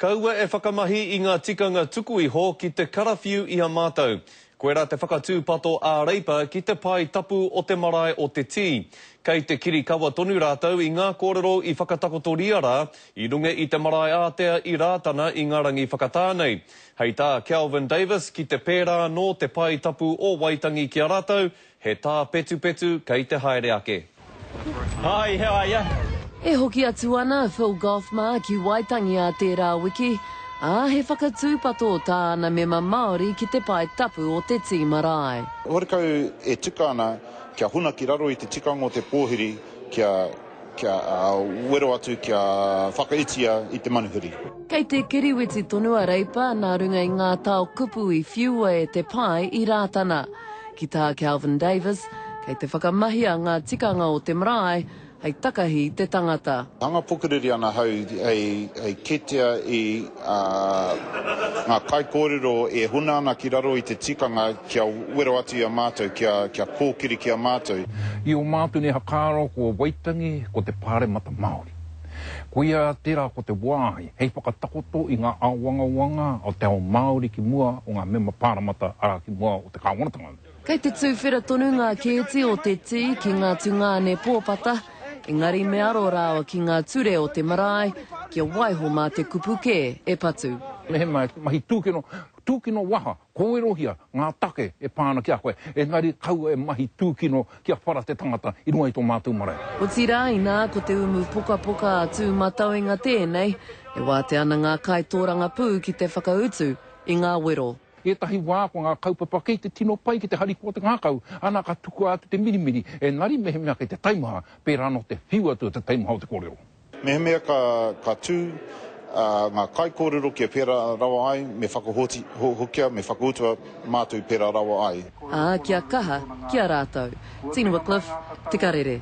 Kaua e whakamahi i ngā tikanga tuku iho ki te karawhiu i a mātou. Koera te whakatūpato a reipa ki te pai tapu o te marae o te tī. Kei te kiri kawa tonu rātou i ngā kōrero i whakatakotoria rā, i runga i te marae ātea i rātana i ngā rangi whakatānei. Hei tā Kelvin Davis ki te pērā no te pai tapu o Waitangi ki a rātou, he tā petu petu kei te haere ake. Hi, how are you? E hoki atu ana Phil Goffma ki Waitangi a tērā wiki, a he whakatūpato tāna mema Māori ki te pai tapu o te tī marae. Horekau e tika ana kia huna ki raro i te tikanga o te pōhiri kia wero atu kia whakaitia i te manuhiri. Kei te kiriwiti tonu a reipa nā runga i ngā tau kupu i whiua e te pai i rātana. Ki tā Kelvin Davis, kei te whakamahi a ngā tikanga o te marae, hei takahi te tangata. Hanga pukuriri ana hau hei ketea i ngā kaikōrero e huna ana ki raro i te tikanga kia wero atu i a mātou, kia kōkiri ki a mātou. I o mātou ne hakaro ko Waitangi ko te pāremata Māori. Ko ia tērā ko te wāhi, hei whakatakoto i ngā awanga o te ao Māori ki mua o ngā mema pāremata ara ki mua o te kāwanatanga. Kei te tūwhera tonu ngā kēti o te tī ki ngā tungāne pōpata, engari me aro rāwa ki ngā ture o te marae, kia waiho mā te kupuke e patu. Me he mahi tūkino waha, koerohia, ngā take e pāna ki a koe, engari kaua e mahi tūkino kia whara te tangata i runga i tō mātou marae. O tira ina ko te umu poka atu matauenga tēnei, e wāte ana ngā kaitōranga pū ki te whakautu i ngā wero. E tahi wā ko ngā kaupapa kei te tino pai ki te hariko te ngākau, ana ka tuku atu te mirimiri, e nari mehe mea kei te taimaha, pērā no te whiu atu te taimaha o te kōrero. Mehe mea ka tū ngā kai kōrero kia pērā rawa ai, me whakahoti hokia, me whakautua mātou pērā rawa ai. Kia kaha, kia rātou. Tina Wycliffe, Te Karere.